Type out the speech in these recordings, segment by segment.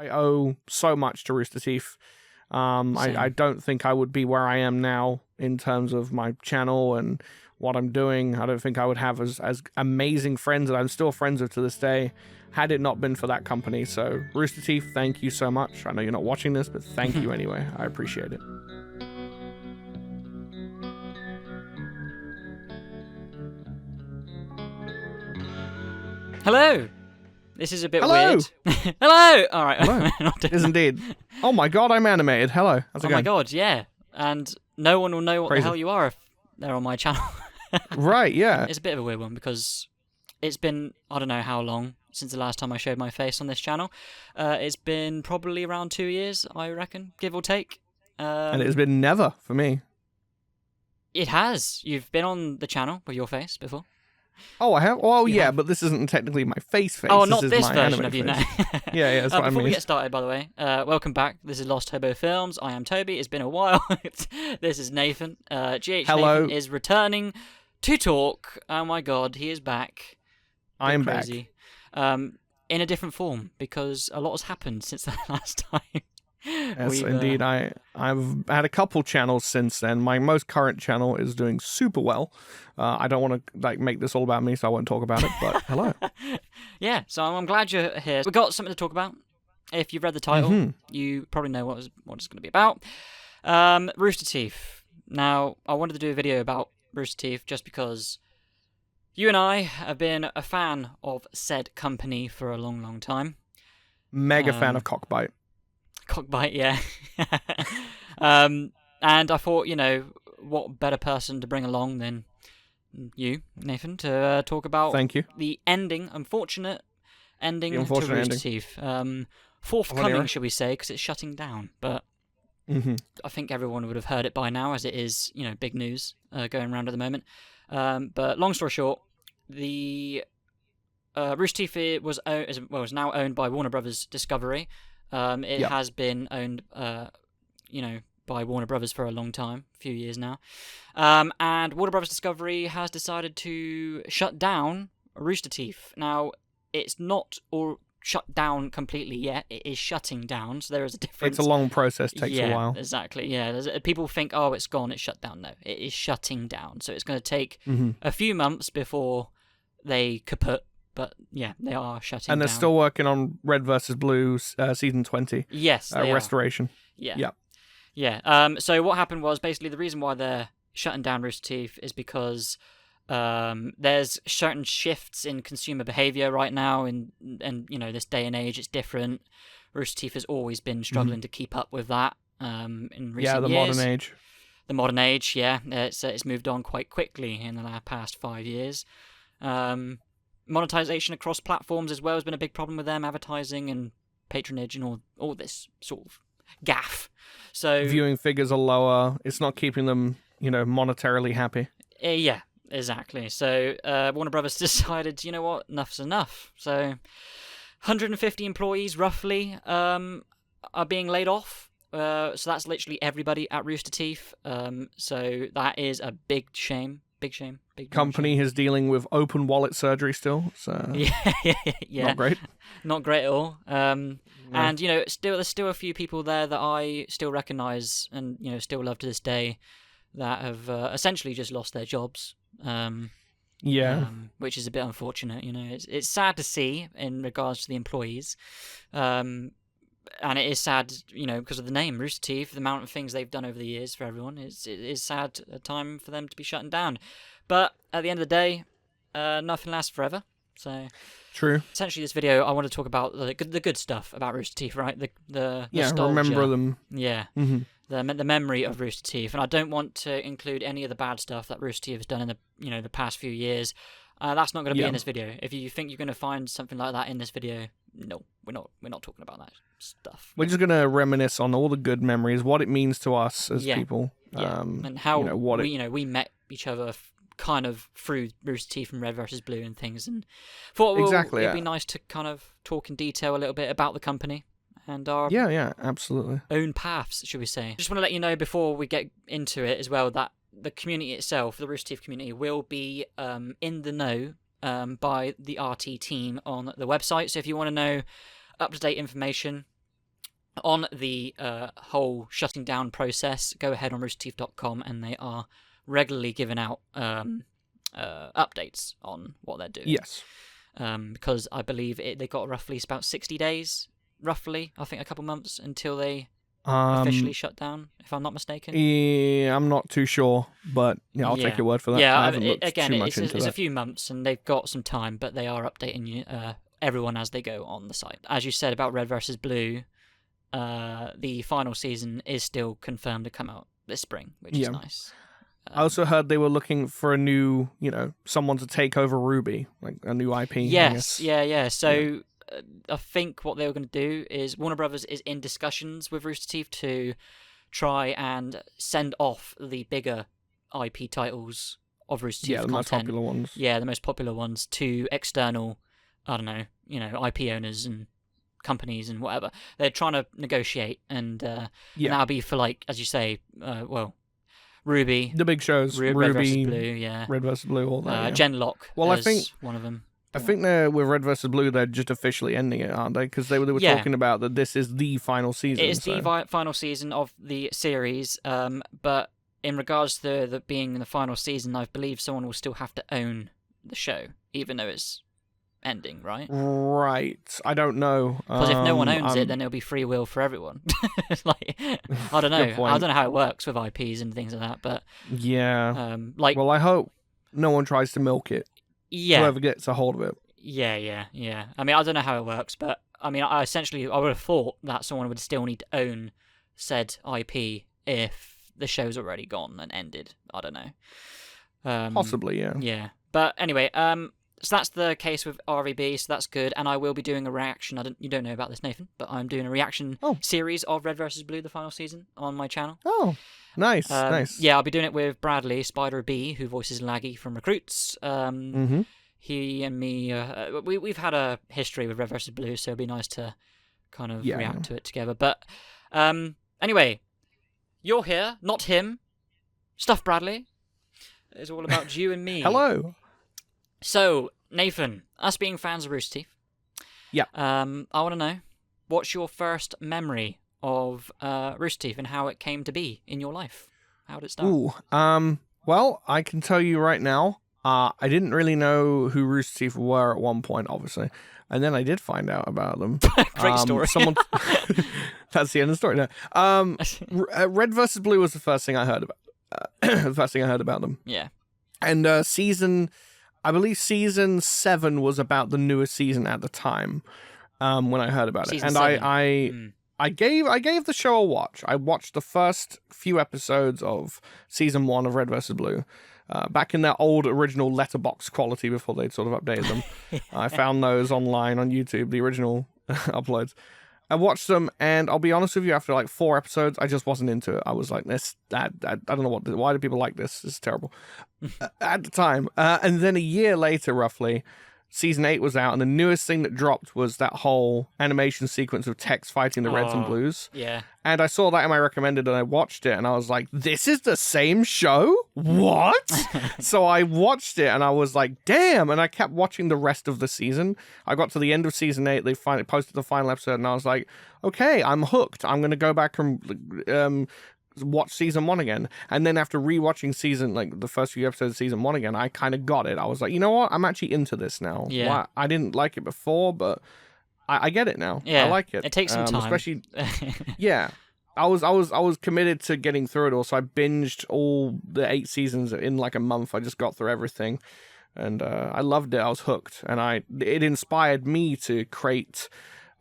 I owe so much to Rooster Teeth. I don't think I would be where I am now in terms of my channel and what I'm doing. I don't think I would have as amazing friends that I'm still friends with to this day had it not been for that company. So Rooster Teeth, thank you so much. I know you're not watching this, but thank you anyway. I appreciate it. Hello. This is a bit weird. Hello. All right. Hello. It is indeed. Oh my god, I'm animated. Hello. How's it going? My god, yeah. And no one will know what the hell you are if they're on my channel. Right, yeah. It's a bit of a weird one because it's been, I don't know how long since the last time I showed my face on this channel. It's been probably around 2 years, I reckon, give or take. And it has been never for me. It has. You've been on the channel with your face before. Oh, I have? Oh, yeah, but this isn't technically my face. Oh, not this my version of you, no. Yeah, that's what I mean. Before we get started, by the way, welcome back. This is LosthoboFilmz. I am Toby. It's been a while. This is Nathan. GH Hello. Nathan is returning to talk. Oh my god, he is back. I am crazy. Back. In a different form, because a lot has happened since the last time. Yes, indeed. I've had a couple channels since then. My most current channel is doing super well. I don't want to make this all about me, so I won't talk about it. But hello. Yeah, so I'm glad you're here. We've got something to talk about. If you've read the title, you probably know what it's going to be about. Rooster Teeth. Now, I wanted to do a video about Rooster Teeth just because you and I have been a fan of said company for a long, long time. Mega fan of Cockbite. Cockbite, yeah. And I thought, what better person to bring along than you, Nathan, to talk about Thank you. The unfortunate ending to Rooster Teeth. Forthcoming, should we say, because it's shutting down. But I think everyone would have heard it by now, as it is, big news going around at the moment. But long story short, the Rooster Teeth was now owned by Warner Brothers Discovery. It has been owned, by Warner Brothers for a long time, a few years now. And Warner Brothers Discovery has decided to shut down Rooster Teeth. Now, it's not all shut down completely yet. It is shutting down, so there is a difference. It's a long process, takes a while. Exactly, yeah. People think, oh, it's gone, it's shut down. No, it is shutting down. So it's going to take a few months before they kaput. But yeah, they are shutting down. And they're still working on Red vs. Blue season 20. Yes, they restoration. Yeah. Yep. Yeah. So what happened was basically the reason why they're shutting down Rooster Teeth is because there's certain shifts in consumer behavior right now, and this day and age it's different. Rooster Teeth has always been struggling to keep up with that in recent years. Yeah, the modern age. The modern age, yeah. It's moved on quite quickly in the past 5 years. Monetization across platforms as well has been a big problem with them, advertising and patronage and all this sort of gaff. So viewing figures are lower. It's not keeping them, monetarily happy. Yeah, exactly. So Warner Brothers decided, you know what, enough's enough. So 150 employees roughly are being laid off. So that's literally everybody at Rooster Teeth. So that is a big shame. Big shame. Company is dealing with open wallet surgery still. So yeah. Not great. Not great at all. And there's still a few people there that I still recognise and still love to this day that have essentially just lost their jobs. Which is a bit unfortunate. It's sad to see in regards to the employees. And it is sad, because of the name Rooster Teeth, the amount of things they've done over the years for everyone. It is sad a time for them to be shutting down. But at the end of the day, nothing lasts forever. So true. Essentially, this video I want to talk about the good stuff about Rooster Teeth, right? The nostalgia. Remember them. Yeah. The memory of Rooster Teeth, and I don't want to include any of the bad stuff that Rooster Teeth has done in the past few years. That's not going to be in this video. If you think you're going to find something like that in this video, no, we're not talking about that stuff. We're just going to reminisce on all the good memories, what it means to us as people, and how we met each other kind of through Rooster Teeth and Red vs. Blue and things, and thought it'd be nice to kind of talk in detail a little bit about the company and our absolutely own paths, should we say. Just want to let you know before we get into it as well that the community itself, the Rooster Teeth community, will be in the know by the RT team on the website. So if you want to know up-to-date information on the whole shutting down process, go ahead on roosterteeth.com, and they are regularly giving out updates on what they're doing. Yes. Because I believe they got roughly about 60 days, roughly, I think a couple months, until they officially shut down, if I'm not mistaken. Yeah, I'm not too sure, but I'll take your word for that. Yeah, I haven't looked too much into it's that. a few months, and they've got some time, but they are updating everyone as they go on the site. As you said about Red vs. Blue, the final season is still confirmed to come out this spring, which is nice. I also heard they were looking for a new, someone to take over RWBY, like a new IP. Yes, yeah. So I think what they were going to do is Warner Brothers is in discussions with Rooster Teeth to try and send off the bigger IP titles of Rooster Teeth the content. most popular ones. Yeah, the most popular ones to external, I don't know, IP owners and companies and whatever. They're trying to negotiate, and that'll be for, like, as you say, RWBY, the big shows, Red vs. Blue, Red vs. Blue, all that. Genlock. Well, I think one of them. I think they're with Red vs. Blue. They're just officially ending it, aren't they? Because they were talking about that this is the final season. It is the final season of the series. But in regards to the being in the final season, I believe someone will still have to own the show, even though it's ending, right? Right. I don't know. Because if no one owns it, then it'll be free will for everyone. Like, I don't know. I don't know how it works with IPs and things like that, but yeah. Well, I hope no one tries to milk it. Yeah. Whoever gets a hold of it. Yeah. I mean, I don't know how it works, but I mean, I would have thought that someone would still need to own said IP if the show's already gone and ended. I don't know. Possibly, yeah. Yeah. But anyway, so that's the case with R.I.P, so that's good, and I will be doing a reaction. You don't know about this, Nathan, but I'm doing a reaction series of Red vs. Blue, the final season, on my channel. Oh, nice, nice. Yeah, I'll be doing it with Bradley, Spider B, who voices Laggy from Recruits. He and me, we've had a history with Red vs. Blue, so it'd be nice to kind of react to it together. But anyway, you're here, not him. Stuff Bradley. It's all about you and me. Hello. So, Nathan, us being fans of Rooster Teeth, I want to know, what's your first memory of Rooster Teeth and how it came to be in your life? How did it start? Ooh, well, I can tell you right now, I didn't really know who Rooster Teeth were at one point, obviously, and then I did find out about them. Great story. That's the end of the story. No. Red vs. Blue was the first thing I heard about. Them. Yeah. And I believe season 7 was about the newest season at the time, when I heard about it. And I gave the show a watch. I watched the first few episodes of season 1 of Red vs. Blue, back in their old original letterbox quality before they'd sort of updated them. I found those online on YouTube, the original uploads. I watched them, and I'll be honest with you, after like 4 episodes, I just wasn't into it. I was like, I don't know why do people like this? This is terrible. At the time. And then a year later, roughly, season 8 was out, and the newest thing that dropped was that whole animation sequence of Tex fighting the Reds and Blues. Yeah. And I saw that in my recommended, and I watched it, and I was like, this is the same show? What? So I watched it, and I was like, damn, and I kept watching the rest of the season. I got to the end of season 8, they finally posted the final episode, and I was like, okay, I'm hooked. I'm going to go back and watch season 1 again. And then after rewatching the first few episodes of season 1 again, I kind of got it. I was like, you know what? I'm actually into this now. Yeah. I didn't like it before, but I get it now. Yeah. I like it. It takes some time. Especially, yeah. I was committed to getting through it all, so I binged all the 8 seasons in like a month. I just got through everything, and I loved it. I was hooked, and it inspired me to create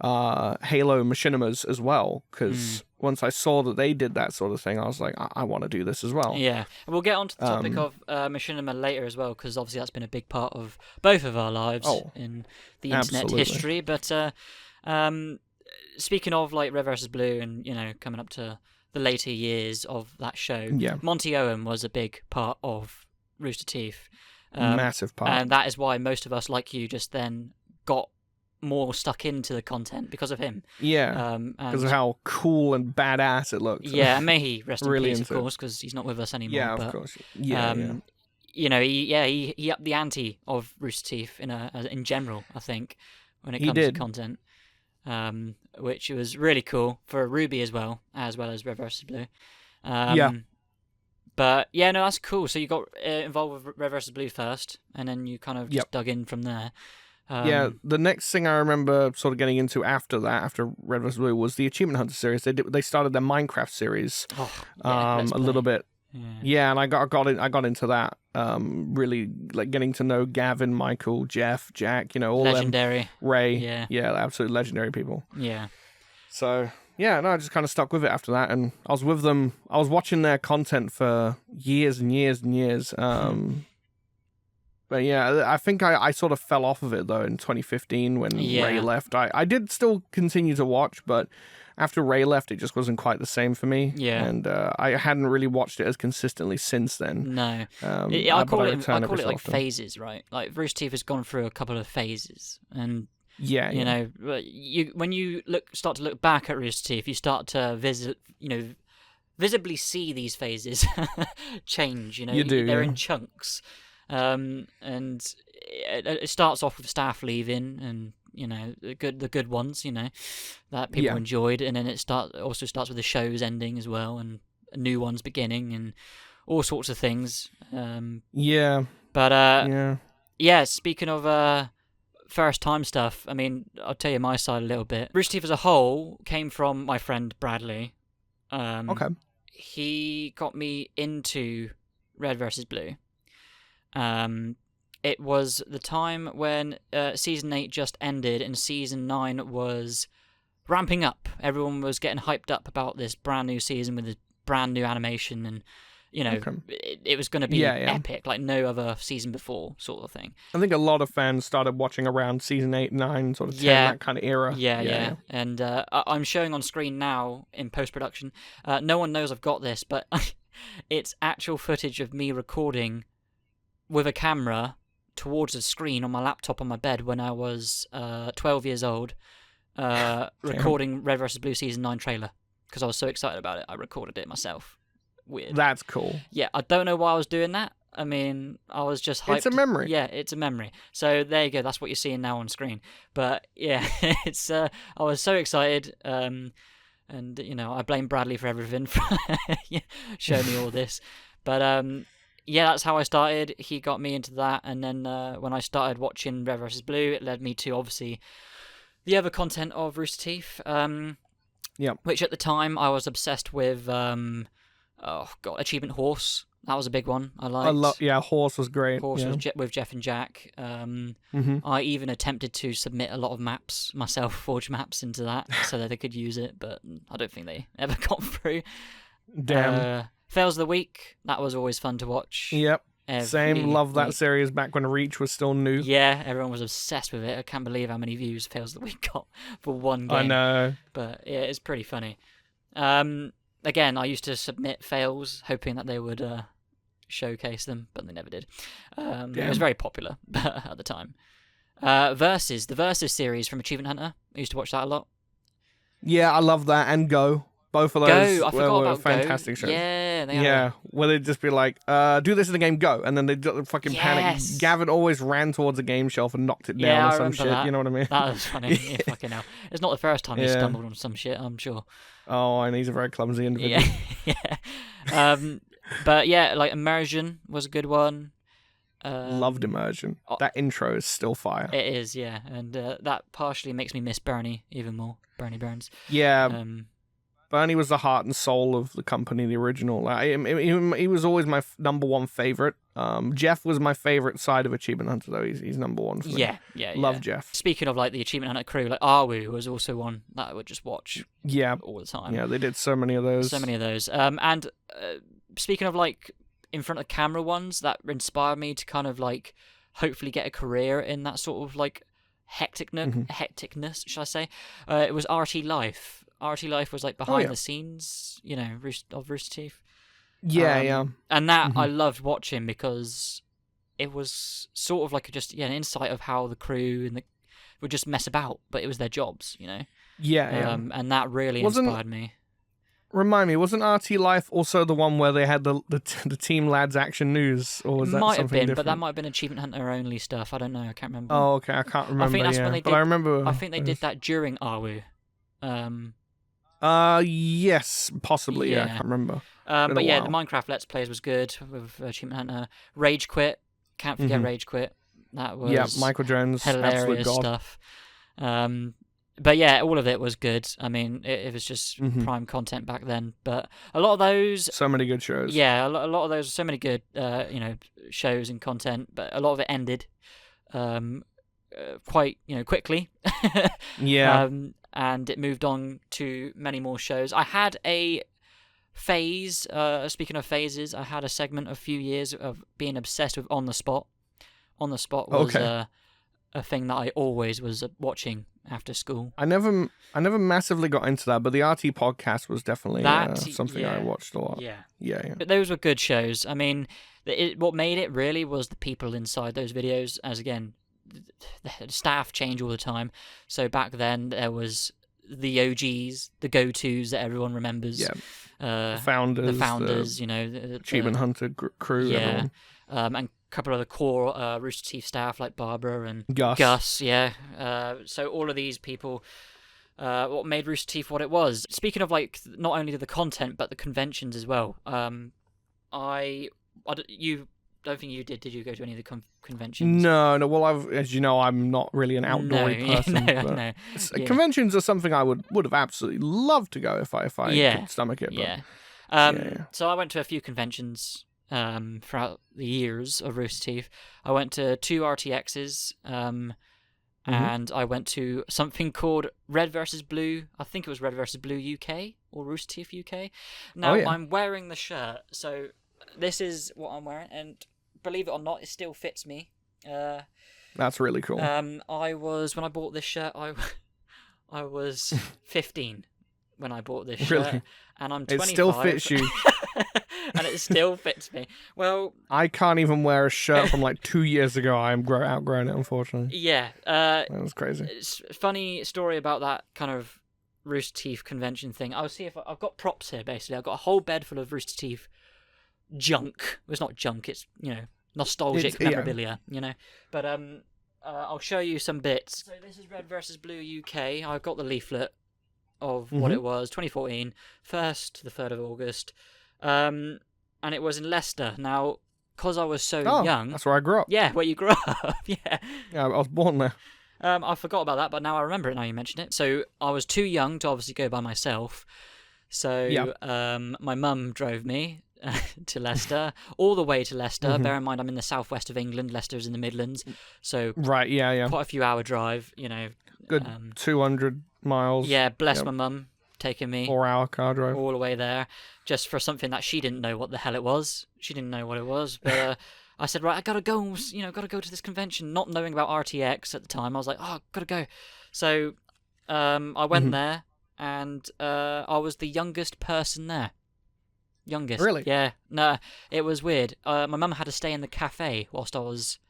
Halo Machinimas as well, because once I saw that they did that sort of thing, I was like, I want to do this as well. Yeah, and we'll get on to the topic of Machinima later as well, because obviously that's been a big part of both of our lives in the internet history. But speaking of like Red vs. Blue and, coming up to the later years of that show, Monty Owen was a big part of Rooster Teeth. Massive part. And that is why most of us, like you, just then got more stuck into the content because of him. Yeah, because of how cool and badass it looked. Yeah, and may he rest in peace, of course, because he's not with us anymore. Yeah, of course. Yeah, he upped the ante of Rooster Teeth in general, I think, when it comes to content. which was really cool for Ruby as well as Red vs. Blue. But yeah, no, that's cool. So you got involved with Red vs. Blue first, and then you kind of just dug in from there. The next thing I remember sort of getting into after that, after Red vs. Blue, was the Achievement Hunter series. They started their Minecraft series a little bit. Yeah, and I got into that. Really like getting to know Gavin, Michael, Jeff, Jack. All legendary. Them, Ray. Yeah, absolutely legendary people. Yeah. So yeah, no, I just kind of stuck with it after that, and I was with them. I was watching their content for years and years and years. But yeah, I think I sort of fell off of it though in 2015 when Ray left. I did still continue to watch, but after Ray left, it just wasn't quite the same for me. Yeah, and I hadn't really watched it as consistently since then. No, I call it like phases, right? Like Rooster Teeth has gone through a couple of phases, and when you start to look back at Rooster Teeth, you start to visibly see these phases change. You do. They're in chunks. And it starts off with staff leaving, and the good ones, that people enjoyed, and then it also starts with the shows ending as well, and new ones beginning, and all sorts of things. Speaking of first time stuff, I mean, I'll tell you my side a little bit. Rooster Teeth as a whole came from my friend Bradley. Okay. He got me into Red vs. Blue. It was the time when Season 8 just ended and Season 9 was ramping up. Everyone was getting hyped up about this brand new season with this brand new animation, and it was going to be epic, like no other season before, sort of thing. I think a lot of fans started watching around Season 8, 9, sort of 10, that kind of era. Yeah. And I'm showing on screen now in post-production. No one knows I've got this, but it's actual footage of me recording with a camera towards the screen on my laptop on my bed when I was 12 years old, recording Red vs. Blue Season 9 trailer, because I was so excited about it. I recorded it myself. Weird. That's cool. Yeah, I don't know why I was doing that. I mean, I was just hyped. It's a memory. Yeah, it's a memory. So there you go. That's what you're seeing now on screen. But yeah, it's. I was so excited. And I blame Bradley for everything, for showing me all this. But yeah, that's how I started. He got me into that, and then when I started watching Red vs. Blue, it led me to obviously the other content of Rooster Teeth. Which at the time I was obsessed with. Achievement Horse. That was a big one. I liked. Horse was great. Horse was with Jeff and Jack. I even attempted to submit a lot of maps myself, forged maps into that, so that they could use it, but I don't think they ever got through. Damn. Fails of the Week, that was always fun to watch. Yep. Same, love that series back when Reach was still new. Yeah, everyone was obsessed with it. I can't believe how many views Fails of the Week got for one game. I know. But yeah, it's pretty funny. Again, I used to submit fails, hoping that they would showcase them, but they never did. It was very popular at the time. The Versus series from Achievement Hunter, I used to watch that a lot. Yeah, I love that, and Go. Both of those were fantastic shows. Yeah, they are. Yeah, where they'd just be like, do this in the game, go. And then they'd fucking panic. Gavin always ran towards a game shelf and knocked it down or some shit. That. You know what I mean? That was funny. Yeah, fucking hell. It's not the first time he stumbled on some shit, I'm sure. Oh, and he's a very clumsy individual. Yeah. But yeah, like Immersion was a good one. Loved Immersion. That intro is still fire. It is, yeah. And that partially makes me miss Bernie even more. Bernie Burns. Yeah. Bernie was the heart and soul of the company, the original. He was always my number one favorite. Jeff was my favorite side of Achievement Hunter, though. He's number one for me. Yeah. Love Jeff. Speaking of like the Achievement Hunter crew, like Arwu was also one that I would just watch. All the time. Yeah, they did so many of those. And speaking of like in front of the camera ones that inspired me to kind of like hopefully get a career in that sort of like hecticness, should I say? It was RT Life. RT Life was like behind the scenes, of Rooster Teeth. Yeah. And that I loved watching because it was sort of like an insight of how the crew would just mess about, but it was their jobs, Yeah. And that really inspired me. Remind me, wasn't RT Life also the one where they had the Team Lads Action News, or was that might something have been, different? but that might have been Achievement Hunter only stuff. I don't know. I can't remember. Oh, okay, I can't remember. I think that's when they did. I remember. I think they did that during AWU. Yes, possibly. Yeah, I can't remember. But yeah, the Minecraft Let's Plays was good with Achievement Hunter. Rage Quit, can't forget Rage Quit. That was Michael Jones, hilarious stuff. But yeah, all of it was good. I mean, it was just prime content back then. But a lot of those, so many good shows. Yeah, a lot of those, so many good, shows and content. But a lot of it ended, quite quickly. Yeah. And it moved on to many more shows. I had a phase. Speaking of phases, I had a segment a few years of being obsessed with On the Spot. On the Spot was a thing that I always was watching after school. I never massively got into that, but the RT podcast was definitely something I watched a lot. Yeah. But those were good shows. I mean, what made it really was the people inside those videos. As again, the staff change all the time. So back then there was the OGs, the go-tos that everyone remembers. Yeah. The founders, the Achievement Hunter crew. Yeah. And a couple of the core Rooster Teeth staff like Barbara and Gus. Yeah. So all of these people, what made Rooster Teeth what it was. Speaking of not only the content but the conventions as well. You don't think you did you go to any of the conventions? No. Well, as you know, I'm not really an outdoorsy person. No. Conventions are something I would have absolutely loved to go if I could stomach it. But, yeah. So I went to a few conventions throughout the years of Rooster Teeth. I went to 2 RTXs, and I went to something called Red vs. Blue. I think it was Red vs. Blue UK or Rooster Teeth UK. Now, I'm wearing the shirt, so this is what I'm wearing, and believe it or not, it still fits me. That's really cool. When I bought this shirt, I was 15 when I bought this shirt, and I'm 25. It still fits you. And it still fits me. Well, I can't even wear a shirt from 2 years ago. I'm outgrown it, unfortunately. Yeah. That was crazy. It's a funny story about that kind of Rooster Teeth convention thing. I'll see if I've got props here, basically. I've got a whole bed full of Rooster Teeth junk. It's not junk, it's, nostalgic memorabilia, But I'll show you some bits. So this is Red vs. Blue UK. I've got the leaflet of what it was, 2014, 1st to the 3rd of August. And it was in Leicester. Now, because I was so young... that's where I grew up. Yeah, where you grew up, yeah. Yeah, I was born there. I forgot about that, but now I remember it now you mention it. So I was too young to obviously go by myself. So my mum drove me to Leicester, all the way to Leicester. Bear in mind, I'm in the southwest of England. Leicester's in the Midlands. So right, yeah. Quite a few hour drive, Good 200 miles. Yeah, bless my mum. Taking me 4-hour car drive all the way there just for something that she didn't know what the hell it was. She didn't know what it was, but I said, right, I gotta go, gotta go to this convention, not knowing about RTX at the time. I was like, gotta go. So I went there, and I was the youngest person there. Youngest. Really? Yeah. No, it was weird. My mum had to stay in the cafe whilst I was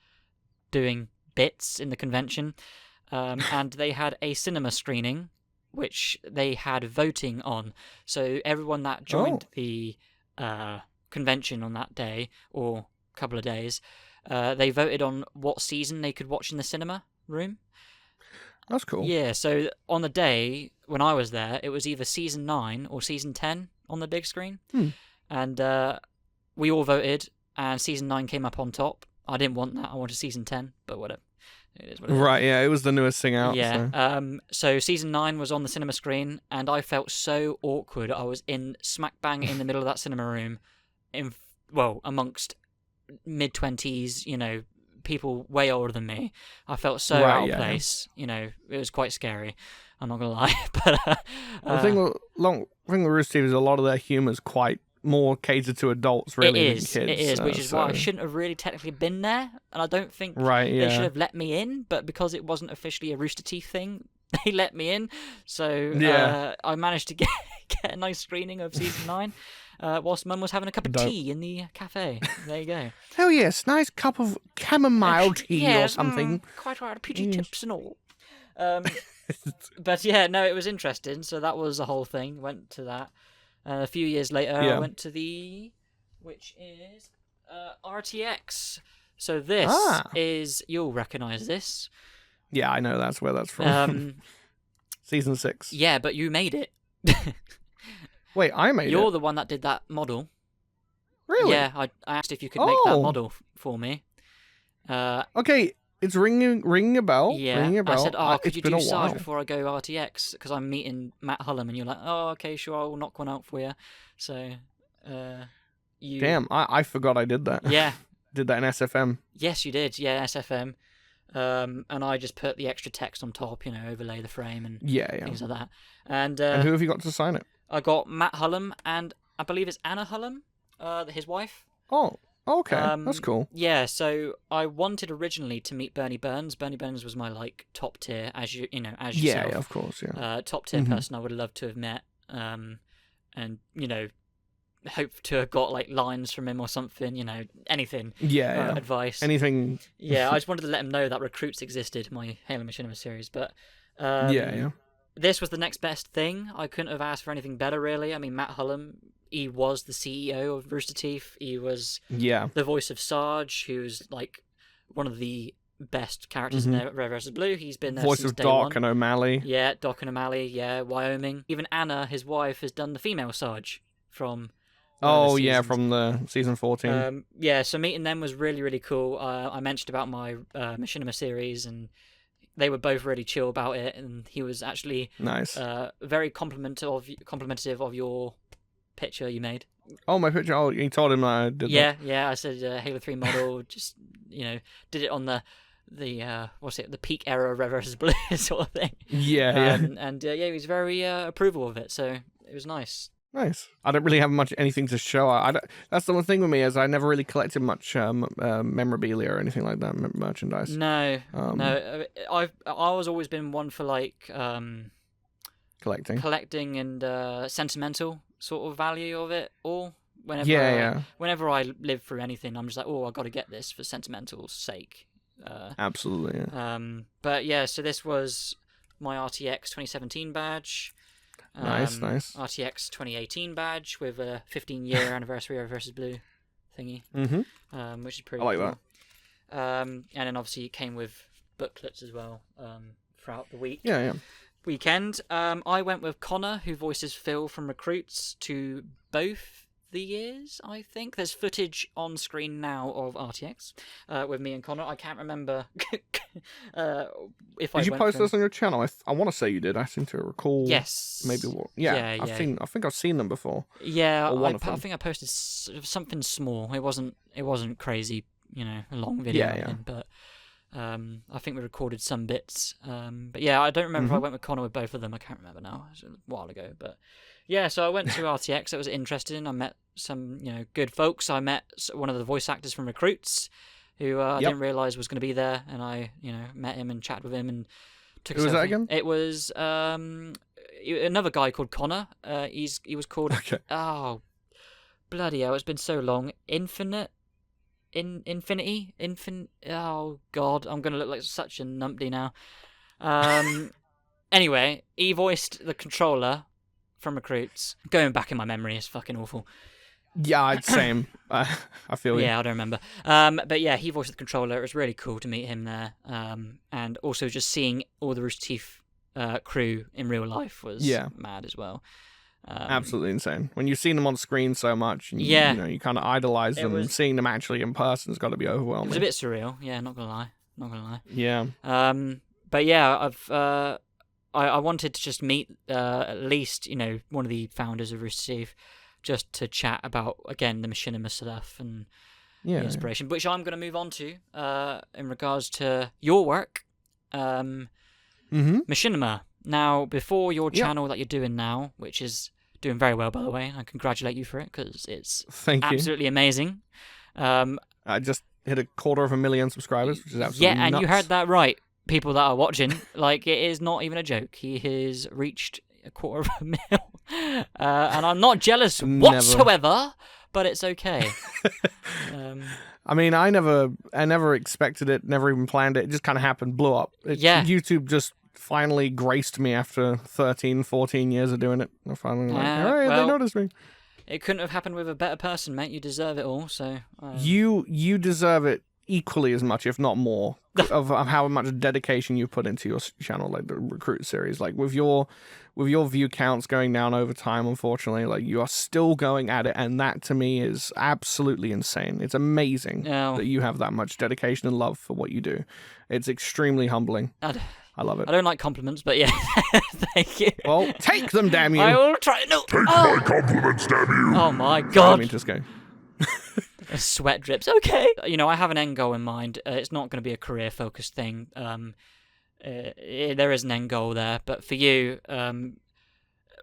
doing bits in the convention, and they had a cinema screening which they had voting on. So everyone that joined the convention on that day, or a couple of days, they voted on what season they could watch in the cinema room. That's cool. Yeah, so on the day when I was there, it was either season 9 or season 10 on the big screen. And we all voted, and season 9 came up on top. I didn't want that. I wanted season 10, but whatever. It is what it is. Right, yeah, it was the newest thing out. Yeah. So season 9 was on the cinema screen, and I felt so awkward. I was in smack bang in the middle of that cinema room, amongst mid-20s, people way older than me. I felt so out of place. It was quite scary. I'm not gonna lie, but the thing with Rooster Teeth is a lot of their humor is quite more catered to adults, really, than kids. It is, which is why I shouldn't have really technically been there, and I don't think they should have let me in, but because it wasn't officially a Rooster Teeth thing, they let me in, so I managed to get a nice screening of season 9, whilst Mum was having a cup of tea in the cafe. There you go. Oh yes, nice cup of chamomile tea or something. Quite right, PG tips and all. But yeah, no, it was interesting, so that was the whole thing, went to that. A few years later, I went to which is RTX. So this is, you'll recognise this. Yeah, I know where that's from. Season 6. Yeah, but you made it. Wait, I made it? You're the one that did that model. Really? Yeah, I asked if you could make that model for me. Okay, it's ringing a bell. Yeah, ringing a bell. I said, could you do Sarge before I go RTX? Because I'm meeting Matt Hullum, and you're like, oh, okay, sure, I'll knock one out for you. So, you... Damn, I forgot I did that. Yeah. Did that in SFM. Yes, you did. Yeah, SFM. And I just put the extra text on top, overlay the frame and things like that. And who have you got to sign it? I got Matt Hullum, and I believe it's Anna Hullum, his wife. Oh, okay, that's cool. Yeah, so I wanted originally to meet Bernie Burns. Bernie Burns was my top tier, as yourself. Yeah, of course, yeah. Top tier person I would have loved to have met, and hope to have got lines from him or something, anything. Yeah. Advice. Anything. Yeah, I just wanted to let him know that Recruits existed, my Halo Machinima series, but yeah. This was the next best thing. I couldn't have asked for anything better, really. I mean, Matt Hullum, he was the CEO of Rooster Teeth. He was the voice of Sarge, who's one of the best characters in Red vs. Blue. He's been there voice since of day Doc one. and O'Malley. Yeah, Doc and O'Malley. Yeah, Wyoming. Even Anna, his wife, has done the female Sarge from. From the season 14. So meeting them was really, really cool. I mentioned about my Machinima series, and they were both really chill about it, and he was actually nice. Very complimentary of your picture you made. Oh, my picture. Oh, you told him I did that. Yeah. I said Halo 3 model. Just did it on the peak era of Red vs. Blue sort of thing. Yeah. He was very approval of it. So it was nice. Nice. I don't really have anything to show. That's the one thing with me is I never really collected much memorabilia or anything like that, merchandise. No. I've always always been one for collecting and sentimental sort of value of it all. Whenever I live through anything, I'm just like, I got to get this for sentimental sake. Absolutely. Yeah. But yeah, so this was my RTX 2017 badge. Nice. RTX 2018 badge with a 15-year anniversary of Versus Blue thingy, which is pretty cool. I like that. And then obviously it came with booklets as well throughout the week. Weekend. I went with Connor, who voices Phil from Recruits, to both the years, I think. There's footage on screen now of RTX with me and Connor. I can't remember if I did you post this on your channel? I want to say you did. I seem to recall. Yes. Maybe what? Yeah. I think I've seen them before. Yeah, I think I posted something small. It wasn't crazy, a long video. But I think we recorded some bits. But yeah, I don't remember if I went with Connor with both of them. I can't remember now. It was a while ago, but. Yeah, so I went to RTX. It was interesting. I met some, good folks. I met one of the voice actors from Recruits, who I didn't realise was going to be there, and I, met him and chatted with him and took. Who was that again? It was another guy called Connor. He was called. Okay. Oh, bloody hell! It's been so long. Infinity. Oh God, I'm gonna look like such a numpty now. Anyway, he voiced the controller from Recruits. Going back in my memory is fucking awful. Yeah, same. I feel you. Yeah, I don't remember. But yeah, he voiced the controller. It was really cool to meet him there. And also just seeing all the Rooster Teeth crew in real life was mad as well. Absolutely insane. When you've seen them on screen so much, and you kind of idolize them. Seeing them actually in person has got to be overwhelming. It was a bit surreal. Yeah, not gonna lie. Yeah. But yeah, I wanted to just meet at least one of the founders of Rooster Teeth, just to chat about again the Machinima stuff and the inspiration, which I'm going to move on to in regards to your work, Machinima. Now, before your channel that you're doing now, which is doing very well by the way, I congratulate you for it because it's absolutely amazing. I just hit 250,000 subscribers, which is absolutely nuts. You heard that right. People that are watching, it is not even a joke. He has reached 250,000, and I'm not jealous whatsoever. But it's okay. I mean, I never expected it. Never even planned it. It just kind of happened, blew up. YouTube just finally graced me after 13, 14 years of doing it. I finally they noticed me. It couldn't have happened with a better person, mate. You deserve it all. So you deserve it equally as much, if not more, of how much dedication you put into your channel, like the Recruit series. Like with your view counts going down over time, unfortunately, like you are still going at it, and that to me is absolutely insane. It's amazing that you have that much dedication and love for what you do. It's extremely humbling. I love it. I don't like compliments, but yeah, thank you. Well, take them, damn you. I will try. No. Take my compliments, damn you. Oh my God. I mean, just go. Sweat drips. Okay. I have an end goal in mind. It's not going to be a career-focused thing. There is an end goal there, but for you,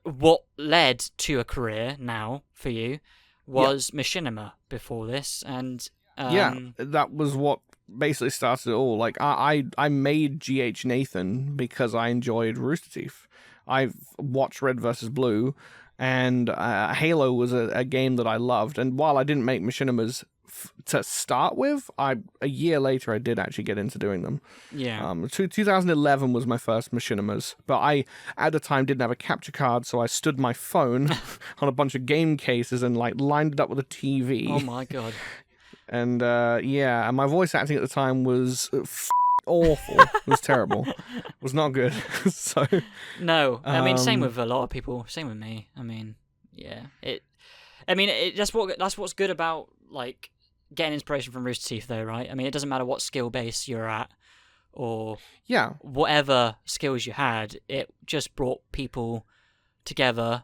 what led to a career now for you was Machinima before this, and that was what basically started it all. Like I made GH Nathan because I enjoyed Rooster Teeth. I've watched Red vs. Blue, and Halo was a game that I loved. And while I didn't make Machinimas to start with, a year later I did actually get into doing them. Yeah. 2011 was my first Machinimas, but I at the time didn't have a capture card, so I stood my phone on a bunch of game cases and like lined it up with a TV. Oh my God. And and my voice acting at the time was awful. It was terrible. It was not good. So no, I mean, same with a lot of people. Same with me. I mean, that's what's good about like getting inspiration from Rooster Teeth, though, right? I mean, it doesn't matter what skill base you're at or whatever skills you had. It just brought people together,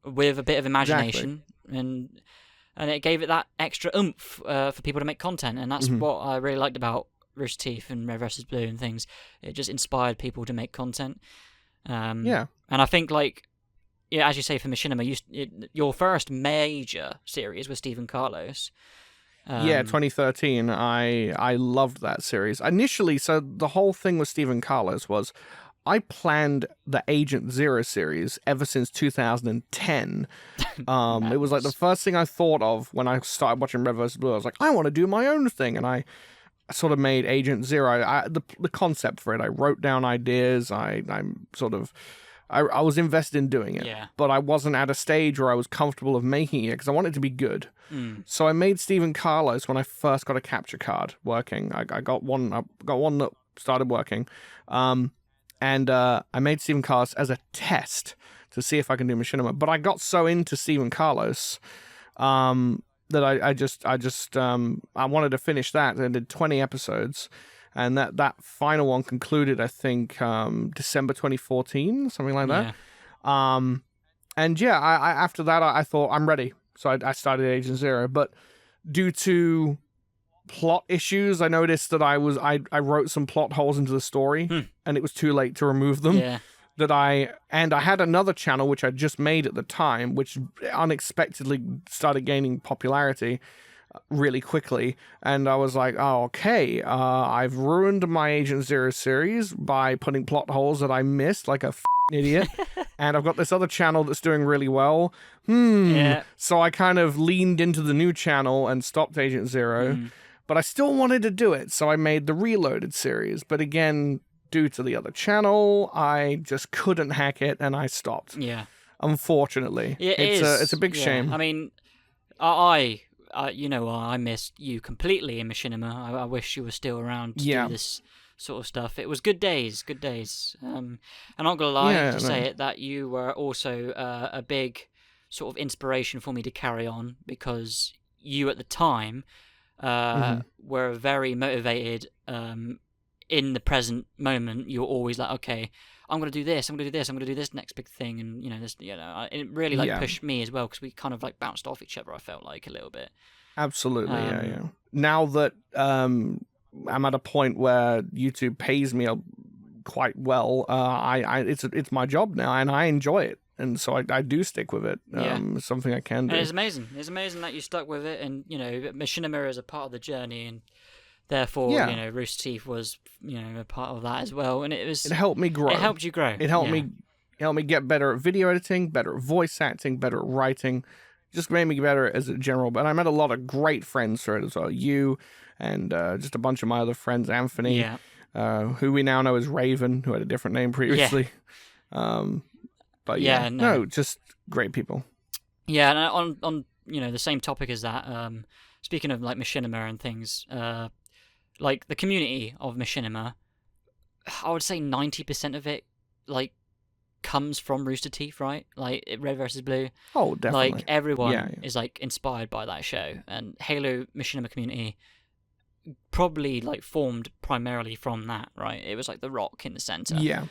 with a bit of imagination and it gave it that extra oomph for people to make content, and that's what I really liked about Rooster Teeth and Red vs. Blue and things. It just inspired people to make content. And I think, like, as you say, for Machinima, your first major series was Stephen Carlos. 2013. I loved that series. Initially, so the whole thing with Stephen Carlos was I planned the Agent Zero series ever since 2010. It was like the first thing I thought of when I started watching Red vs. Blue. I was like, I want to do my own thing, and I sort of made Agent Zero. The concept for it, I wrote down ideas. I was invested in doing it, but I wasn't at a stage where I was comfortable of making it because I wanted it to be good. So I made Stephen Carlos when I first got a capture card working. I got one that started working. And I made Stephen Carlos as a test to see if I can do Machinima. But I got so into Stephen Carlos that I wanted to finish that and did 20 episodes. And that final one concluded, I think, December 2014, something like that. I after that, I thought, I'm ready. So I started Agent Zero. But due to plot issues, I noticed that I wrote some plot holes into the story, and it was too late to remove them. I had another channel which I just made at the time, which unexpectedly started gaining popularity really quickly, and I was like, oh, okay, I've ruined my Agent Zero series by putting plot holes that I missed like a idiot, and I've got this other channel that's doing really well. So I kind of leaned into the new channel and stopped Agent Zero. But I still wanted to do it, so I made the Reloaded series. But again, due to the other channel, I just couldn't hack it, and I stopped. Unfortunately. It's a big shame. I mean, I missed you completely in Machinima. I wish you were still around to do this sort of stuff. It was good days. I'm not going to lie say it, that you were also a big sort of inspiration for me to carry on, because you at the time were very motivated in the present moment. You're always like, okay, I'm going to do this, I'm going to do this next big thing, and it really pushed me as well, because we kind of like bounced off each other, I felt like, a little bit. Absolutely, Now that I'm at a point where YouTube pays me quite well, it's my job now, and I enjoy it. And so I do stick with it. It's something I can do. And it's amazing. It's amazing that you stuck with it. And, Machinima is a part of the journey. And therefore, Rooster Teeth was, a part of that as well. And it helped me grow. It helped you grow. It helped me get better at video editing, better at voice acting, better at writing. Just made me better as a general. But I met a lot of great friends through it as well. You and just a bunch of my other friends, Anthony. who we now know as Raven, who had a different name previously. But no, just great people. Yeah, and on the same topic as that, speaking of like Machinima and things, like the community of Machinima, I would say 90% of it like comes from Rooster Teeth, right? Like Red vs. Blue. Oh, definitely. Like everyone is like inspired by that show, and Halo Machinima community probably like formed primarily from that, right? It was like the rock in the center. Yeah.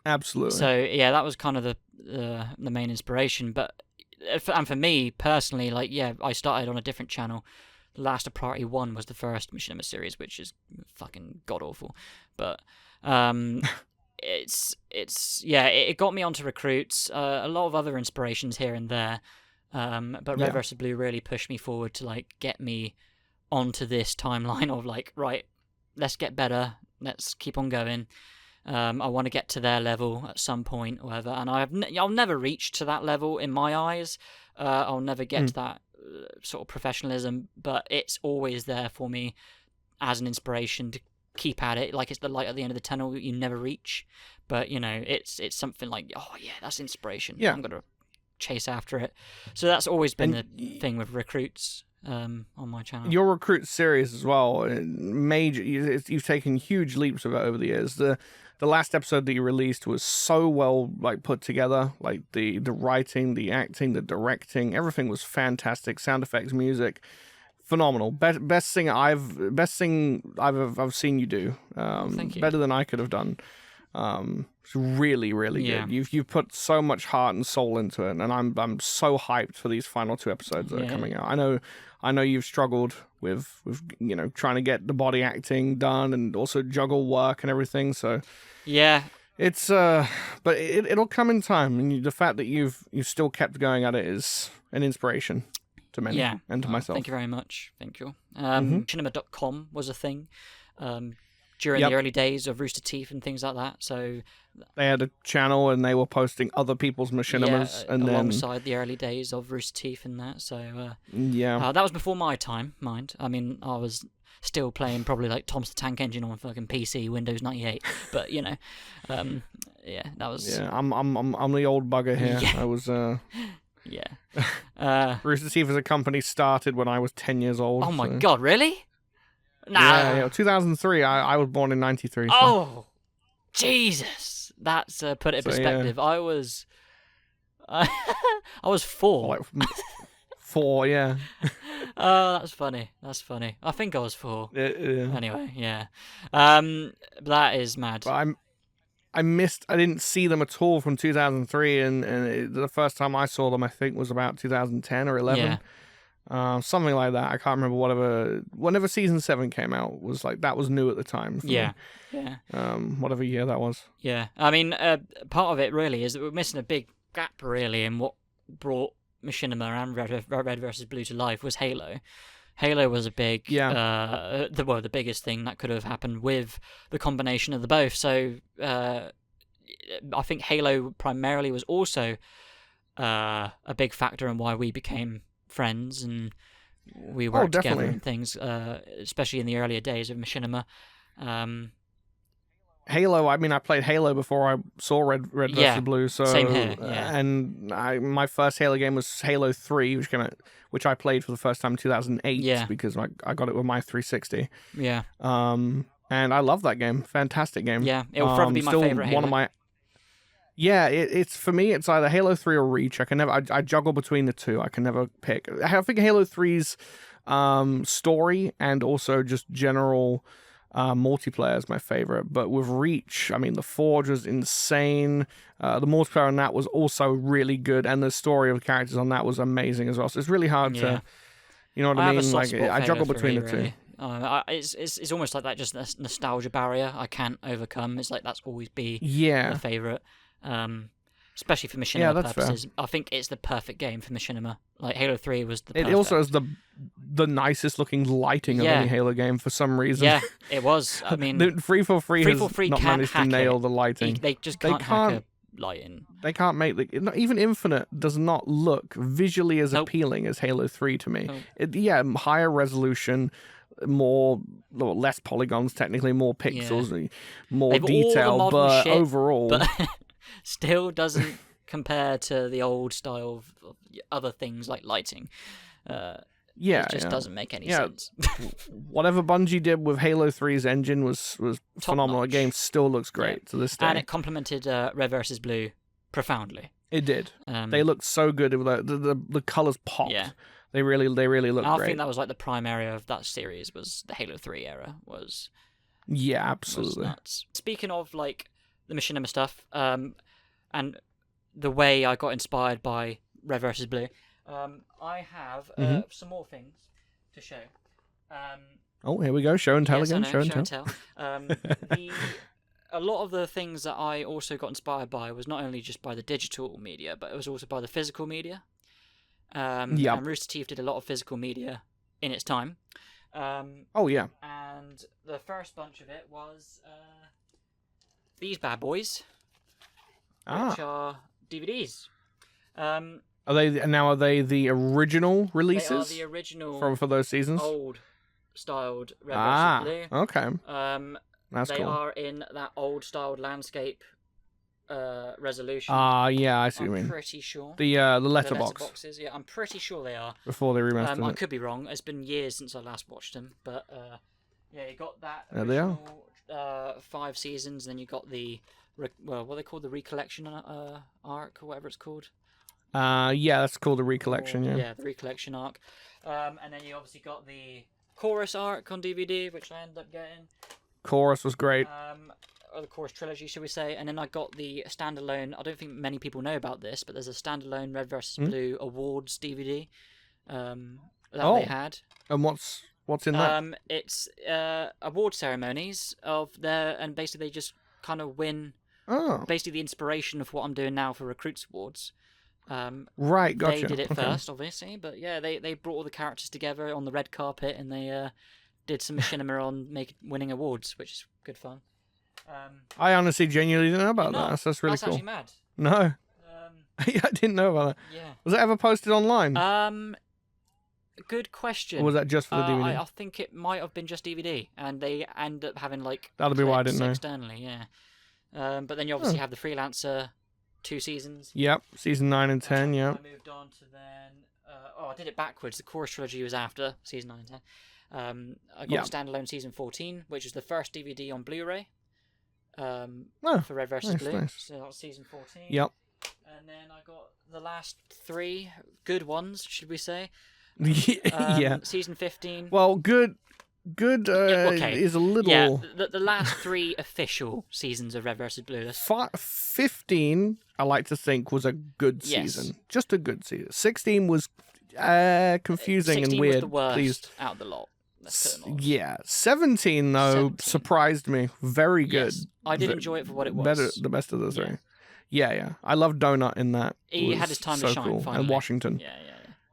Absolutely. So yeah, that was kind of the main inspiration. But for me personally, like I started on a different channel. Last of Priority 1 was the first Machinima series, which is fucking god awful. But it got me onto recruits. A lot of other inspirations here and there. But Red vs. Blue really pushed me forward to like get me onto this timeline of like, right, let's get better. Let's keep on going. I want to get to their level at some point or whatever. And I'll never reach to that level in my eyes. I'll never get to that sort of professionalism, but it's always there for me as an inspiration to keep at it. Like it's the light at the end of the tunnel that you never reach, but it's something like, oh yeah, that's inspiration. I'm gonna chase after it. So that's always been the thing with recruits on my channel. Your recruit series as well, you've taken huge leaps of it over the years. The last episode that you released was so well like put together, like the writing, the acting, the directing, everything was fantastic. Sound effects, music, phenomenal. Best thing I've seen you do. Thank you. Better than I could have done. It's really, really good. You've put so much heart and soul into it, and I'm so hyped for these final 2 episodes that are coming out. I know you've struggled with trying to get the body acting done and also juggle work and everything. So it's but it'll come in time, and the fact that you've still kept going at it is an inspiration to many and to myself. Thank you very much. Thank you. Machinima.com was a thing during the early days of Rooster Teeth and things like that. So they had a channel and they were posting other people's Machinimas, and alongside the early days of Rooster Teeth and that. So that was before my time, mind. I mean, I was still playing probably like Thomas the Tank Engine on fucking PC, Windows 98. But that was. Yeah, I'm the old bugger here. Yeah. I was. Yeah. Rooster Teeth as a company started when I was 10 years old. Oh my god, really? Nah. Yeah, 2003. I was born in 93. So. Oh, Jesus. That's put it in perspective. I was 4. Like 4, yeah. Oh, that's funny. I think I was 4. Yeah. Anyway, yeah. That is mad. But I didn't see them at all from 2003, and the first time I saw them, I think, was about 2010 or 11. Yeah. Something like that. I can't remember. Whenever season 7 came out, was like that was new at the time. For me. Whatever year that was. Yeah. I mean, part of it really is that we're missing a big gap really in what brought Machinima and Red vs. Blue to life was Halo. Halo was a big, the biggest thing that could have happened with the combination of the both. So I think Halo primarily was also a big factor in why we became friends and we worked together and things, especially in the earlier days of Machinima. Halo, I mean, I played Halo before I saw Red vs. Blue, so same here. Yeah. And my first Halo game was Halo 3, which I played for the first time in 2008 because I got it with my 360. Yeah. And I love that game. Fantastic game. Yeah, it will probably be my favorite Halo. One of my. Yeah, it's for me. It's either Halo 3 or Reach. I can never. I juggle between the two. I can never pick. I think Halo 3's story and also just general. Multiplayer is my favorite, but with Reach, I mean, the Forge was insane. The multiplayer on that was also really good, and the story of the characters on that was amazing as well. So it's really hard to, you know what I mean? Like I juggle between the two. It's almost like that, just a nostalgia barrier I can't overcome. It's like that's always be the favorite. Especially for Machinima purposes. Fair. I think it's the perfect game for Machinima. Like Halo 3 was the perfect. It also has the nicest looking lighting of any Halo game for some reason. Yeah, it was. I mean, the Free for Free has not managed to nail the lighting. They just can't hack a lighting. They can't make even Infinite does not look visually as appealing as Halo 3 to me. Higher resolution, less polygons, technically more pixels, more They've detail, all the but shit, overall, but still doesn't compare to the old style of other things like lighting. It just doesn't make any sense. Whatever Bungie did with Halo 3's engine was phenomenal. The game still looks great to this day. And it complemented Red vs. Blue profoundly. It did. They looked so good. The colors popped. Yeah. They really looked great. I think that was like the prime area of that series was the Halo 3 era. Yeah, absolutely. Was nuts. Speaking of like the Machinima stuff, and the way I got inspired by Red vs. Blue, I have some more things to show. Here we go. Show and tell again. Show and tell. A lot of the things that I also got inspired by was not only just by the digital media, but it was also by the physical media. And Rooster Teeth did a lot of physical media in its time. And the first bunch of it was these bad boys, which are DVDs. Are they the original releases? They are the original for those seasons. Old styled Red vs. Blue. Okay. That's they cool. are in that old styled landscape resolution. I see what you mean. I'm pretty sure. The letterbox. Letterboxes, yeah, I'm pretty sure they are. Before they remastered I it. could be wrong. It's been years since I last watched them, but you got that original, they are. 5 seasons. Then you got the what they call the recollection arc or whatever it's called. That's called the recollection. The recollection arc. And then you obviously got the chorus arc on DVD, which I ended up getting. Chorus was great. Or the chorus trilogy, should we say? And then I got the standalone. I don't think many people know about this, but there's a standalone Red vs. Blue Awards DVD that they had. And what's in that? It's award ceremonies and basically they just kind of win. Basically the inspiration of what I'm doing now for Recruits Awards. Right, gotcha. They did it first, obviously, but yeah, they brought all the characters together on the red carpet and they did some machinima on winning awards, which is good fun. I honestly genuinely didn't know about that. That's really cool. That's actually mad. No. I didn't know about that. Yeah. Was that ever posted online? Good question. Or was that just for the DVD? I think it might have been just DVD, and they end up having that'll be why I didn't know. Externally, yeah. But then you obviously have the Freelancer 2 seasons. Yep, season 9 and 10. I moved on to then. I did it backwards. The chorus trilogy was after season 9 and 10. I got standalone season 14, which is the first DVD on Blu-ray. For Red vs. Blue. Nice. So that was season 14. Yep. And then I got the last 3 good ones, should we say? Season 15. Well, good is a little. Yeah, the last 3 official seasons of Red vs. Blue. 15, I like to think, was a good season. Just a good season. 16 was confusing 16 and weird. Was the worst out of the lot. 17 though surprised me. Very good. Yes. I did enjoy it for what it was. The best of the 3. Yeah. I love Donut in that. He had his time to shine. Cool. Finally. And Washington. Yeah.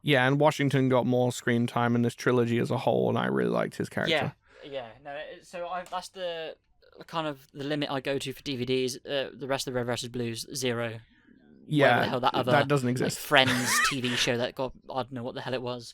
Yeah, and Washington got more screen time in this trilogy as a whole, and I really liked his character. Yeah. No, so that's the kind of the limit I go to for DVDs. The rest of the Red vs. Blues 0. Yeah, the hell that doesn't exist. Friends TV show that got, I don't know what the hell it was.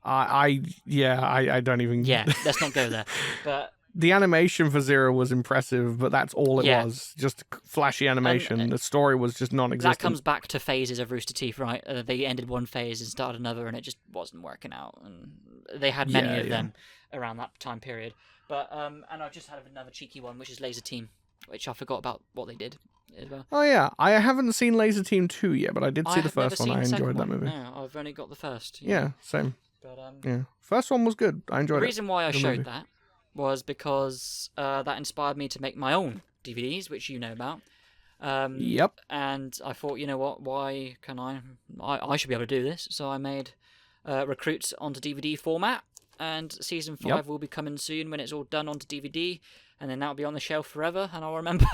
I don't even. Yeah, let's not go there. But the animation for 0 was impressive, but that's all it was. Just flashy animation. And the story was just non-existent. That comes back to phases of Rooster Teeth, right? They ended one phase and started another, and it just wasn't working out. And they had many of them around that time period. But and I just had another cheeky one, which is Laser Team, which I forgot about what they did as well. Oh yeah, I haven't seen Laser Team 2 yet, but I did see the first one. I enjoyed that movie. No, I've only got the first. Yeah, same. But first one was good. I enjoyed it. The reason why I showed that was because that inspired me to make my own DVDs, which you know about. Yep. And I thought, you know what? Why can I should be able to do this. So I made Recruits onto DVD format, and season 5 will be coming soon when it's all done onto DVD, and then that'll be on the shelf forever. And I'll remember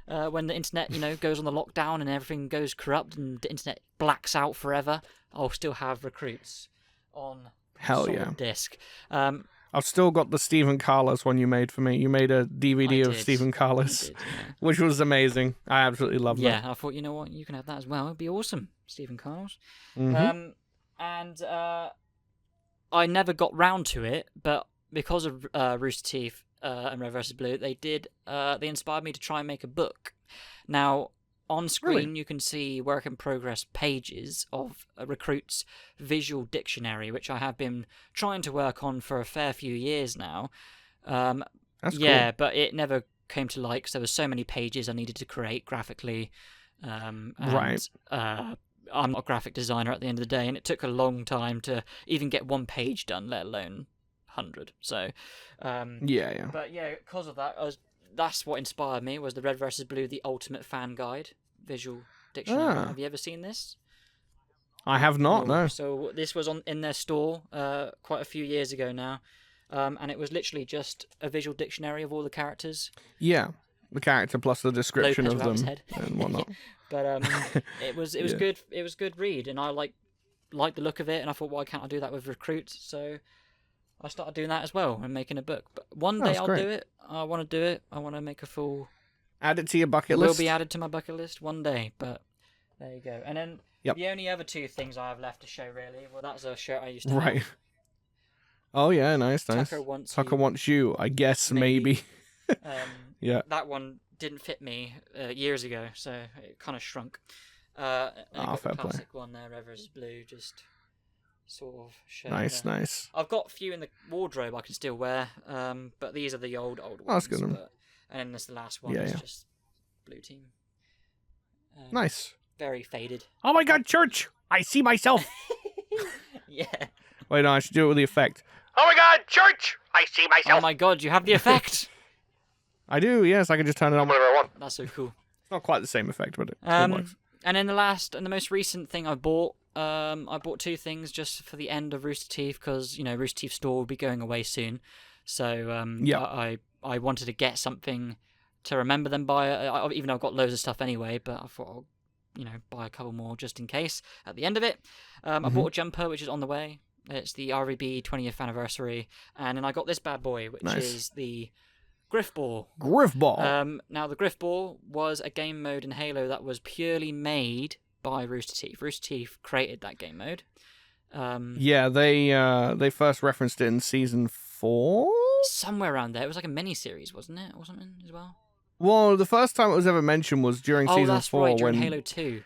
when the internet, goes on the lockdown and everything goes corrupt and the internet blacks out forever, I'll still have Recruits on solid disc. I've still got the Stephen Carlos one you made for me. You made a DVD of Stephen Carlos, which was amazing. I absolutely loved that. Yeah, I thought, you know what, you can have that as well. It'd be awesome, Stephen Carlos. Mm-hmm. And I never got round to it, but because of Rooster Teeth and Red vs. Blue, they inspired me to try and make a book. Now, on screen, you can see work in progress pages of a recruit's visual dictionary, which I have been trying to work on for a fair few years now. That's yeah, cool. but it never came to light because there were so many pages I needed to create graphically. Right. I'm not a graphic designer at the end of the day, and it took a long time to even get one page done, let alone 100. So, yeah. But yeah, because of that, that's what inspired me, was the Red vs. Blue, the Ultimate Fan Guide visual dictionary. Have you ever seen this? I have not, no. So this was in their store quite a few years ago now, and it was literally just a visual dictionary of all the characters. Yeah, the character plus the description Lopez of them head. and whatnot. But it was good. It was good read, and I liked the look of it, and I thought, why can't I do that with Recruit? So I started doing that as well and making a book. But one day I'll do it. I want to do it. I want to make a full. Add it to your bucket list. Will be added to my bucket list one day. But there you go. And then the only other two things I have left to show, really, well, that's a shirt I used to have. Right. Oh yeah, nice. Tucker wants you. I guess maybe. Yeah. That one didn't fit me years ago, so it kind of shrunk. And fair the play. classic one there, Red vs. Blue, just sort of show. Nice. I've got a few in the wardrobe I can still wear, but these are the old ones. Oh, that's good. And then there's the last one. It's just Blue Team. Nice. Very faded. Oh my God, Church! I see myself. Yeah. Wait, no, I should do it with the effect. Oh my God, Church! I see myself. Oh my God, you have the effect. I do. Yes, I can just turn it on whenever I want. That's so cool. It's not quite the same effect, but it still works. And then the most recent thing I bought two things just for the end of Rooster Teeth, because Rooster Teeth store will be going away soon. So I wanted to get something to remember them by, even though I've got loads of stuff anyway, but I thought I'll buy a couple more just in case at the end of it. I bought a jumper, which is on the way. It's the R.I.P 20th anniversary. And then I got this bad boy, which is the Griff Ball. Now, the Griff Ball was a game mode in Halo that was purely made by Rooster Teeth. Rooster Teeth created that game mode. They first referenced it in season 4? Somewhere around there. It was like a mini-series, wasn't it? Or something as well? Well, the first time it was ever mentioned was during season 4. Oh, that's right, during Halo 2.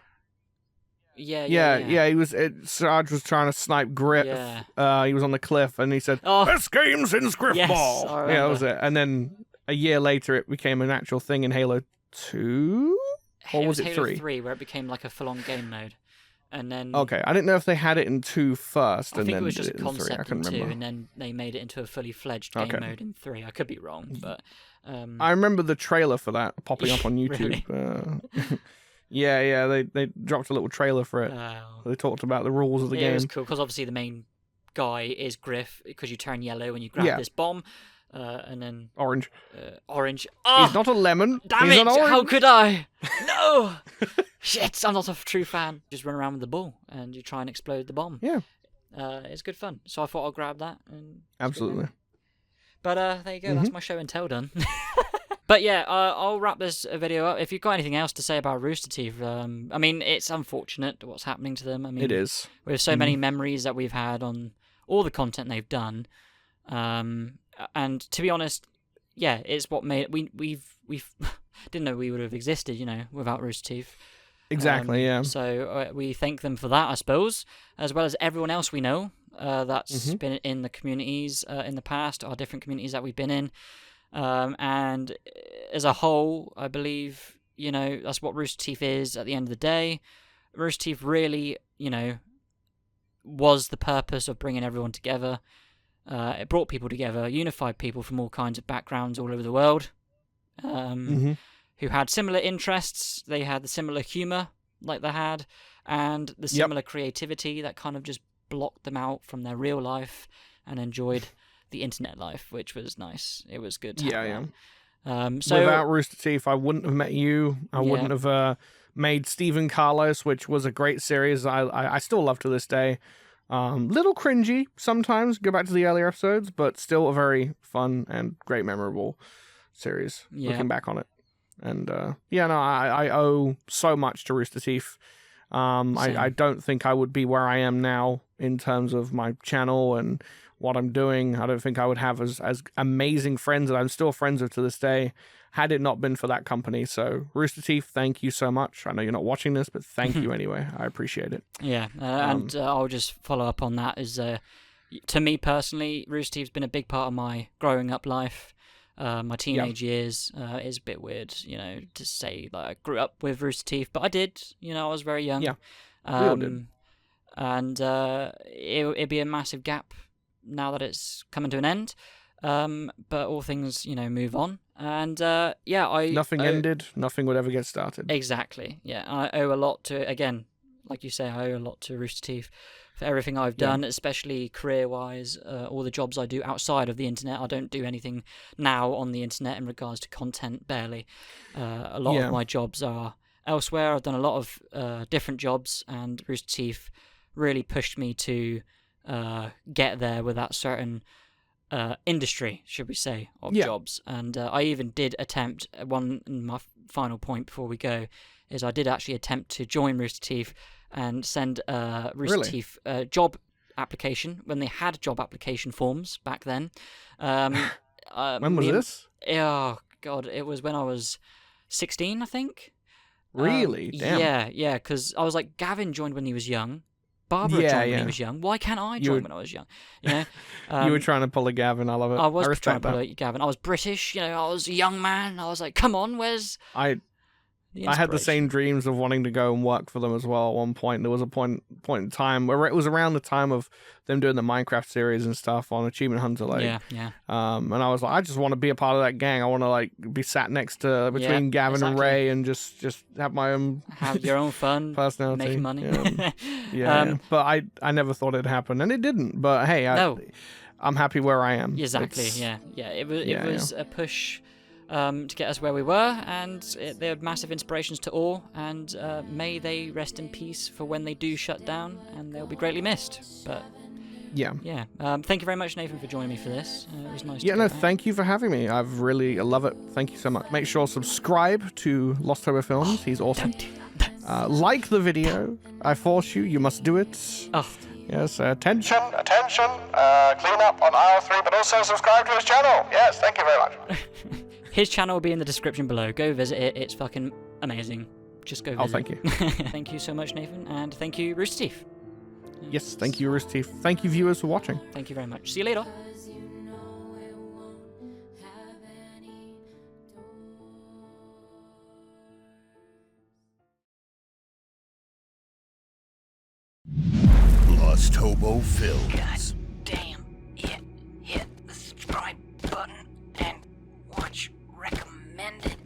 Yeah. Sarge was trying to snipe Griff. Yeah. He was on the cliff, and he said, "Best game since Griff Ball." Yeah, that was it. And then a year later, it became an actual thing in Halo 2? Or was it 3? Halo 3, where it became like a full-on game mode. And then... Okay, I didn't know if they had it in 2 first, I and think then it was just did it in 3. I concept couldn't in 2, remember. and then they made it into a fully fledged game mode in 3. I could be wrong, but... I remember the trailer for that popping up on YouTube. Really? They dropped a little trailer for it. They talked about the rules of the game. It was cool, because obviously the main guy is Griff, because you turn yellow when you grab this bomb, and then... Orange. Orange. He's not a lemon. Damn He's it! an orange. How could I? No! Shit, I'm not a true fan. Just run around with the ball, and you try and explode the bomb. Yeah. It's good fun. So I thought I'll grab that. Absolutely. But there you go. That's my show and tell done. But yeah, I'll wrap this video up. If you've got anything else to say about Rooster Teeth, I mean, it's unfortunate what's happening to them. I mean, it is. We have so many memories that we've had on all the content they've done, and to be honest, yeah, it's what made we've didn't know we would have existed, without Rooster Teeth. Exactly. Yeah. So we thank them for that, I suppose, as well as everyone else we know that's been in the communities in the past, our different communities that we've been in. And as a whole, I believe, that's what Rooster Teeth is at the end of the day. Rooster Teeth really, was the purpose of bringing everyone together. It brought people together, unified people from all kinds of backgrounds all over the world, who had similar interests. They had the similar humor like they had, and the similar creativity that kind of just blocked them out from their real life and enjoyed the internet life, which was nice. It was good to have that. So without Rooster Teeth, I wouldn't have met you. I wouldn't have made Stephen Carlos, which was a great series. I still love to this day. Little cringy sometimes, go back to the earlier episodes, but still a very fun and great memorable series, looking back on it. And I owe so much to Rooster Teeth. I don't think I would be where I am now in terms of my channel and what I'm doing. I don't think I would have as amazing friends that I'm still friends with to this day had it not been for that company. So Rooster Teeth, thank you so much. I know you're not watching this, but thank you anyway. I appreciate it. Yeah, and I'll just follow up on that. To me personally, Rooster Teeth's been a big part of my growing up life. My teenage years is a bit weird, to say that I grew up with Rooster Teeth, but I did. I was very young. Yeah, we all did. And it'd be a massive gap now that it's coming to an end. But all things, move on. And nothing ended, nothing would ever get started. Exactly. Yeah, I owe a lot to, again, like you say, I owe a lot to Rooster Teeth for everything I've done, especially career-wise, all the jobs I do outside of the internet. I don't do anything now on the internet in regards to content, barely. A lot of my jobs are elsewhere. I've done a lot of different jobs, and Rooster Teeth really pushed me to get there with that certain industry, should we say, of jobs. And I even did attempt, my final point before we go, is I did actually attempt to join Rooster Teeth and send Rooster Teeth job application when they had job application forms back then. When was this? Oh, God, it was when I was 16, I think. Really? Damn. Yeah, because I was like, Gavin joined when he was young. Barbara joined when he was young. Why can't I join when I was young? You were trying to pull a Gavin. I love it. I was trying to pull a Gavin. I was British. I was a young man. I was like, come on, where's... I had the same dreams of wanting to go and work for them as well at one point. There was a point in time where it was around the time of them doing the Minecraft series and stuff on Achievement Hunter. And I was like, I just want to be a part of that gang. I want to be sat next to between Gavin and Ray and just have my own... Have your own fun. Personality. Making money. But I never thought it'd happen, and it didn't. But hey, I'm happy where I am. Exactly, It was a push... to get us where we were, and they're massive inspirations to all, and may they rest in peace for when they do shut down, and they'll be greatly missed. But thank you very much, Nathan, for joining me for this. It was nice. Thank you for having me. I love it. Thank you so much. Make sure to subscribe to LosthoboFilmz. He's awesome. Like the video. I force you. You must do it. Oh. Yes, attention. Clean up on aisle 3, but also subscribe to his channel. Yes, thank you very much. His channel will be in the description below. Go visit it. It's fucking amazing. Just go visit. Oh, thank you. Thank you so much, Nathan. And thank you, Rooster Teeth. Yes, thank you, Rooster Teeth. Thank you, viewers, for watching. Thank you very much. See you later. LosthoboFilmz. God damn it. Hit the subscribe button and watch recommended.